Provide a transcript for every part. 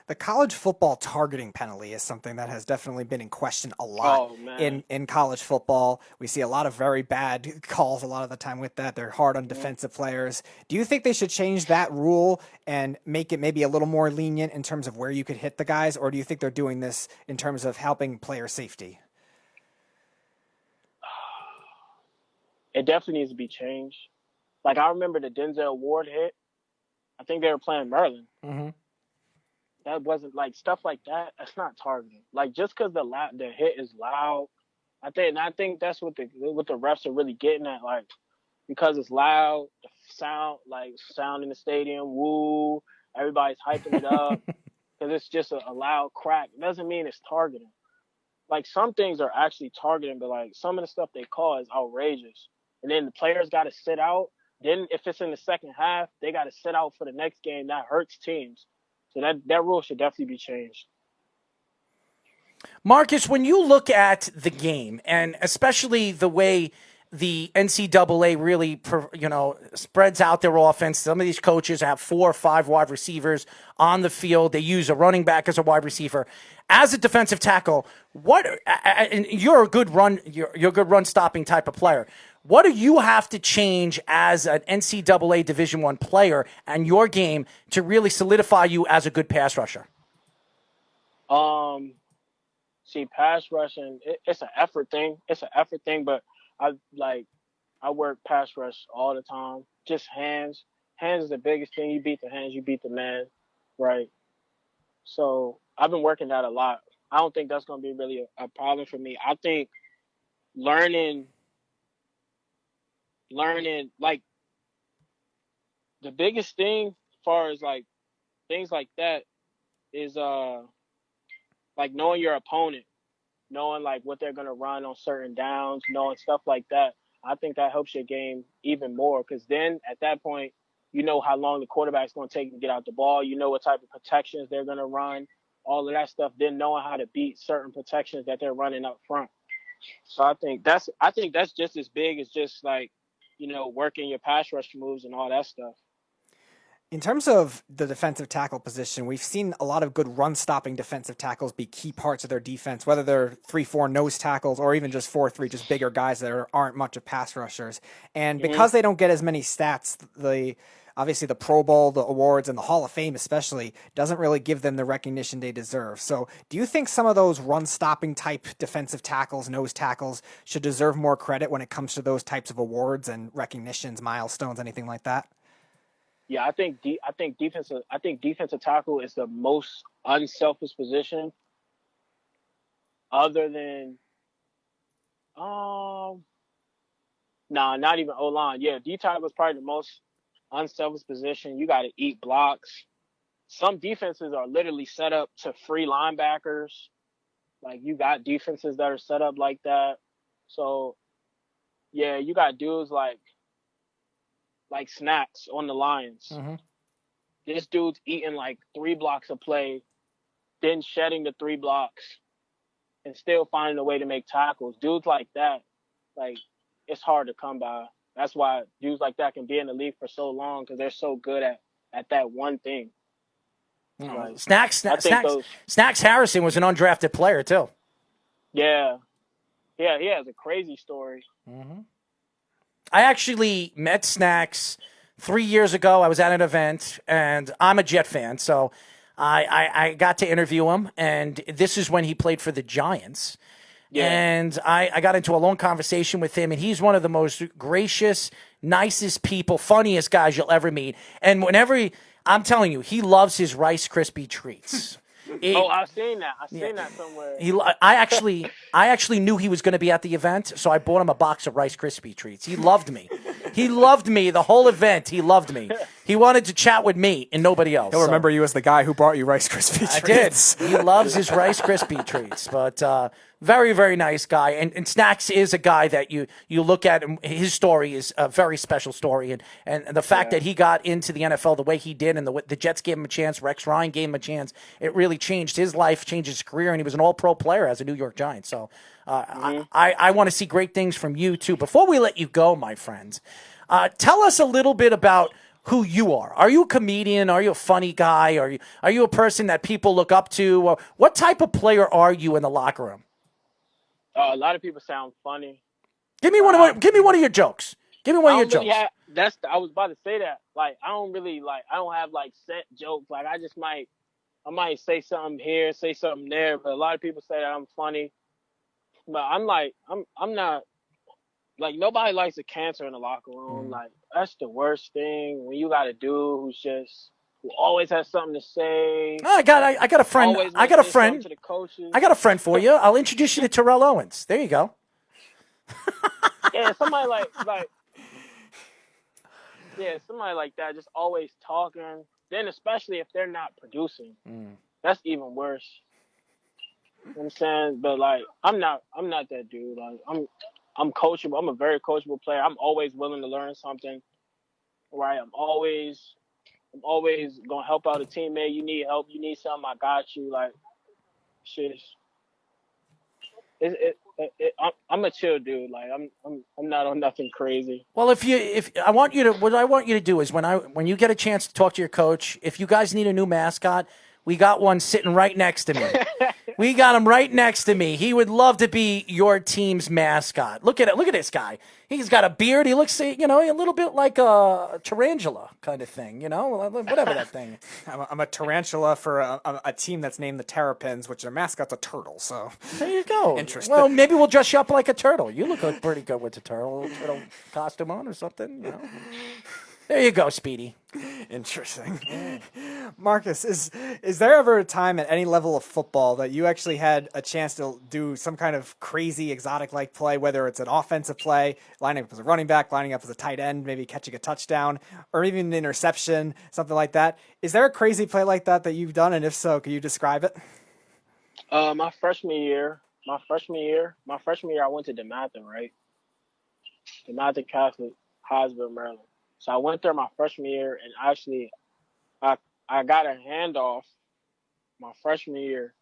The college football targeting penalty is something that has definitely been in question a lot Oh man. in college football. We see a lot of very bad calls a lot of the time with that. They're hard on Mhm. defensive players. Do you think they should change that rule and make it maybe a little more lenient in terms of where you could hit the guys, or do you think they're doing this in terms of helping player safety? It definitely needs to be changed. Like I remember the Denzel Ward hit. I think they were playing Maryland. Mm-hmm. That wasn't like stuff like that. That's not targeting. Like just because the hit is loud, I think that's what the refs are really getting at. Like because it's loud, the sound in the stadium, woo, everybody's hyping it up because it's just a loud crack. It doesn't mean it's targeting. Like some things are actually targeting, but like some of the stuff they call is outrageous. And then the players got to sit out. Then if it's in the second half, they got to sit out for the next game. That hurts teams. So that rule should definitely be changed. Marcus, when you look at the game, and especially the way the NCAA really, spreads out their offense. Some of these coaches have 4 or 5 wide receivers on the field. They use a running back as a wide receiver. As a defensive tackle, and you're a good run, you're a good run stopping type of player. What do you have to change as an NCAA Division I player and your game to really solidify you as a good pass rusher? Um, See, pass rushing, it's an effort thing. It's an effort thing, but I like I work pass rush all the time. Just hands. Hands is the biggest thing. You beat the hands, you beat the man, right? So I've been working that a lot. I don't think that's going to be really a problem for me. I think learning, like the biggest thing, as far as like things like that, is like knowing your opponent, knowing like what they're gonna run on certain downs, knowing stuff like that. I think that helps your game even more because then at that point, you know how long the quarterback's gonna take to get out the ball. You know what type of protections they're gonna run, all of that stuff. Then knowing how to beat certain protections that they're running up front. So I think that's just as big as just like working your pass rush moves and all that stuff. In terms of the defensive tackle position, we've seen a lot of good run-stopping defensive tackles be key parts of their defense, whether they're 3-4 nose tackles or even just 4-3, just bigger guys that aren't much of pass rushers. And Hmm. because they don't get as many stats, obviously the Pro Bowl, the awards, and the Hall of Fame especially doesn't really give them the recognition they deserve. So do you think some of those run-stopping type defensive tackles, nose tackles, should deserve more credit when it comes to those types of awards and recognitions, milestones, anything like that? Yeah, I think defensive tackle is the most unselfish position other than um nah, not even O line. Yeah, D tackle is probably the most unselfish position. You got to eat blocks. Some defenses are literally set up to free linebackers. Like you got defenses that are set up like that. So yeah, you got dudes like Snacks on the Lions. Mm-hmm. This dude's eating like 3 blocks of play, then shedding the 3 blocks and still finding a way to make tackles. Dudes like that, like it's hard to come by. That's why dudes like that can be in the league for so long because they're so good at that one thing. Like Snacks, I think Snacks, those, Snacks Harrison was an undrafted player too. yeah, yeah, he has a crazy story. I actually met Snacks 3 years ago. I was at an event, and I'm a Jet fan, so I got to interview him, and this is when he played for the Giants. Yeah, And I got into a long conversation with him, and he's one of the most gracious, nicest people, funniest guys you'll ever meet. And I'm telling you, he loves his Rice Krispie treats. oh, I've seen that. I've seen that somewhere. I actually knew he was going to be at the event, so I bought him a box of Rice Krispie treats. He loved me. He loved me the whole event. He loved me. He wanted to chat with me and nobody else. He'll remember you as the guy who brought you Rice Krispie treats. I did. He loves his Rice Krispie treats, but very, very nice guy. And Snacks is a guy that you look at, and his story is a very special story. And the fact that he got into the NFL the way he did, and the Jets gave him a chance, Rex Ryan gave him a chance, it really changed his life, changed his career, and he was an all-pro player as a New York Giant. So I want to see great things from you, too. Before we let you go, my friends, tell us a little bit about who you are. Are you a comedian? Are you a funny guy? Are you a person that people look up to? Or what type of player are you in the locker room? A lot of people sound funny. Give me one of your jokes. Give me one of your jokes. I was about to say that. Like, I don't have like set jokes. Like, I might say something here, say something there, but a lot of people say that I'm funny. But I'm not, like, nobody likes a cancer in the locker room. Like, that's the worst thing when you got a dude who always has something to say. I got a friend. I got a friend. To the coaches. I got a friend for you. I'll introduce you to Terrell Owens. There you go. Yeah, somebody somebody like that, just always talking. Then especially if they're not producing, that's even worse. You know what I'm saying? But like, I'm not that dude. Like, I'm coachable. I'm a very coachable player. I'm always willing to learn something. Right? I'm always gonna help out a teammate. You need help. You need something. I got you. Like, shit. I'm a chill dude. Like, I'm not on nothing crazy. Well, what I want you to do is when you get a chance to talk to your coach, if you guys need a new mascot, we got one sitting right next to me. We got him right next to me. He would love to be your team's mascot. Look at it. Look at this guy. He's got a beard. He looks, a little bit like a tarantula kind of thing, whatever that thing. I'm a tarantula for a team that's named the Terrapins, which their mascot's a turtle. So there you go. Interesting. Well, maybe we'll dress you up like a turtle. You look like pretty good with the turtle costume on or something, There you go, Speedy. Interesting. Marcus, is there ever a time at any level of football that you actually had a chance to do some kind of crazy exotic-like play, whether it's an offensive play, lining up as a running back, lining up as a tight end, maybe catching a touchdown, or even an interception, something like that? Is there a crazy play like that you've done, and if so, can you describe it? My freshman year, I went to DeMatha, right? DeMatha Catholic, Hodgesville, Maryland. So I went there my freshman year, and actually, I got a handoff my freshman year.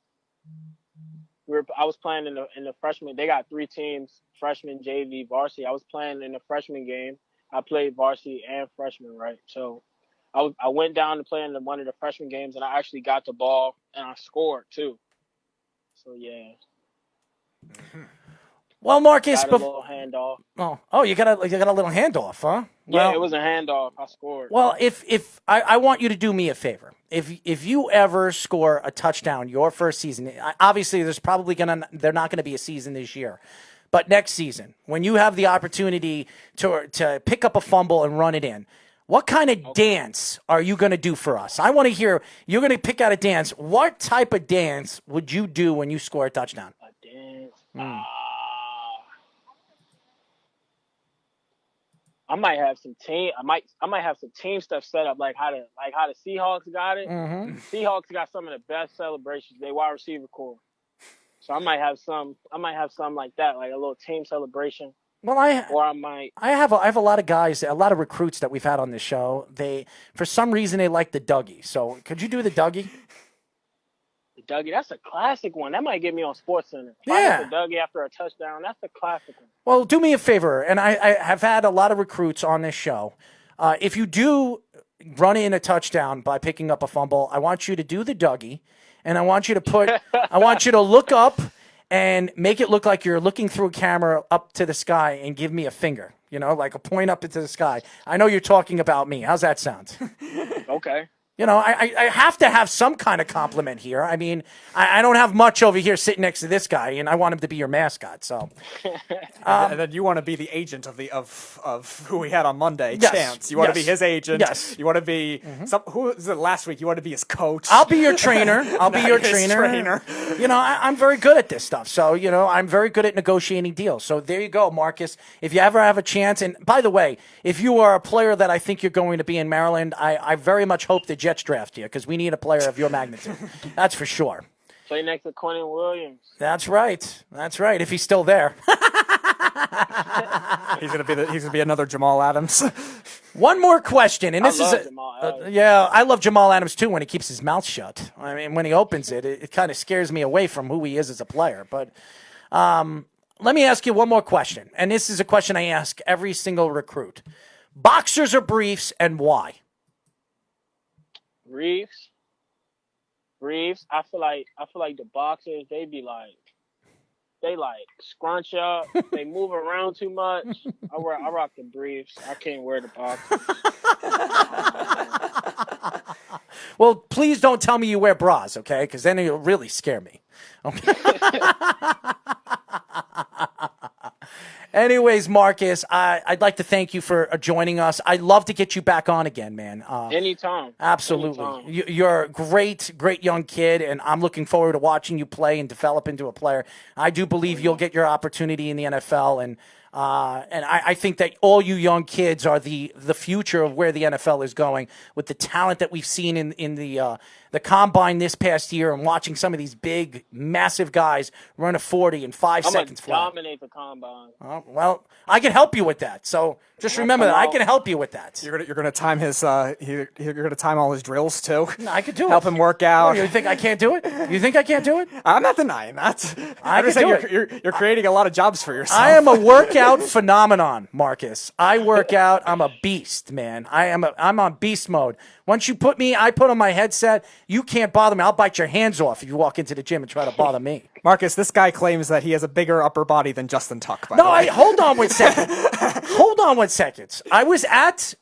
I was playing in the freshman. They got 3 teams: freshman, JV, varsity. I was playing in the freshman game. I played varsity and freshman, right? So I went down to play in one of the freshman games, and I actually got the ball and I scored too. So yeah. Mm-hmm. Well, Marcus, got a little handoff. Oh, you got a little handoff, huh? Well, yeah, it was a handoff. I scored. Well, if I want you to do me a favor, if you ever score a touchdown your first season, obviously they're not gonna be a season this year, but next season when you have the opportunity to pick up a fumble and run it in, what kind of dance are you gonna do for us? I want to hear. You're gonna pick out a dance. What type of dance would you do when you score a touchdown? A dance. I might have some team. I might have some team stuff set up, like how the Seahawks got it. Mm-hmm. Seahawks got some of the best celebrations. They wide receiver core. So I might have some like that, like a little team celebration. Well, I have a lot of guys, a lot of recruits that we've had on this show. For some reason they like the Dougie. So could you do the Dougie? Dougie, that's a classic one. That might get me on SportsCenter. Yeah. The Dougie after a touchdown, that's a classic one. Well, do me a favor, and I have had a lot of recruits on this show. If you do run in a touchdown by picking up a fumble, I want you to do the Dougie, and I want you to look up and make it look like you're looking through a camera up to the sky and give me a finger, like a point up into the sky. I know you're talking about me. How's that sound? Okay. I have to have some kind of compliment here. I mean, I don't have much over here sitting next to this guy, and I want him to be your mascot. So, and then you want to be the agent of who we had on Monday, yes, Chance. You want to be his agent. Yes. You want to be who was it last week? You want to be his coach. I'll be your trainer. I'll be your trainer. I'm very good at this stuff. So, I'm very good at negotiating deals. So there you go, Marcus. If you ever have a chance, and by the way, if you are a player that I think you're going to be in Maryland, I very much hope that Jets draft you because we need a player of your magnitude. That's for sure. Play next to Quentin Williams. That's right. If he's still there. He's gonna be another Jamal Adams. One more question, and this I love Jamal Adams too when he keeps his mouth shut. I mean, when he opens it, it kind of scares me away from who he is as a player. But let me ask you one more question, and this is a question I ask every single recruit: boxers or briefs, and why? briefs. Briefs. I feel like the boxers, they scrunch up. They move around too much. I rock the briefs. I can't wear the boxers. Well, please don't tell me you wear bras, okay? Because then you'll really scare me. Okay. Anyways, Marcus, I'd like to thank you for joining us. I'd love to get you back on again, man. Anytime. Absolutely. Anytime. You're a great young kid, and I'm looking forward to watching you play and develop into a player. I do believe you'll get your opportunity in the NFL, and I think that all you young kids are the future of where the NFL is going with the talent that we've seen in the combine this past year and watching some of these big, massive guys run a 40 in 5 seconds flat. Dominate the combine. Well, I can help you with that. So just remember that I can help you with that. You're gonna time his you're gonna time all his drills too. No, I could do it. Help him work out. Oh, you think I can't do it? You think I can't do it? I'm not denying that. I I'm just can saying do you're creating a lot of jobs for yourself. I am a workout phenomenon, Marcus. I work out. I'm a beast, man. I'm on beast mode. Once you I put on my headset, you can't bother me. I'll bite your hands off if you walk into the gym and try to bother me. Marcus, this guy claims that he has a bigger upper body than Justin Tuck. By the way. Hold on 1 second. Hold on 1 second. I was at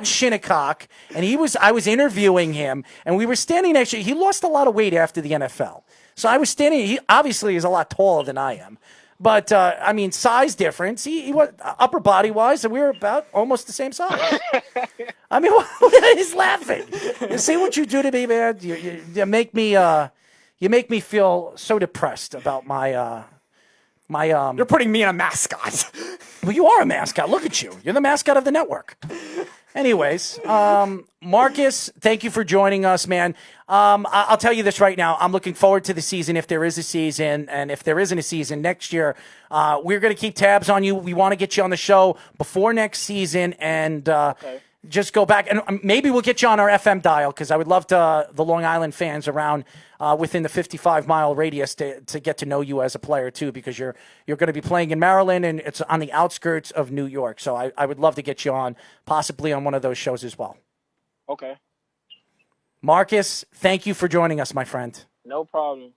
Shinnecock, and I was interviewing him, and we were standing next to him. He lost a lot of weight after the NFL. So I was standing, he obviously is a lot taller than I am. But, I mean, size difference. He was upper body wise, and we were about almost the same size. I mean, he's laughing. You see what you do to me, man? You make me feel so depressed about my You're putting me in a mascot. Well, you are a mascot. Look at you. You're the mascot of the network. Anyways, Marcus, thank you for joining us, man. I'll tell you this right now. I'm looking forward to the season, if there is a season, and if there isn't a season next year. We're going to keep tabs on you. We want to get you on the show before next season, and just go back. And maybe we'll get you on our FM dial, because I would love the Long Island fans around within the 55-mile radius to get to know you as a player, too, because you're going to be playing in Maryland, and it's on the outskirts of New York. So I would love to get you on, possibly on one of those shows as well. Okay. Marcus, thank you for joining us, my friend. No problem.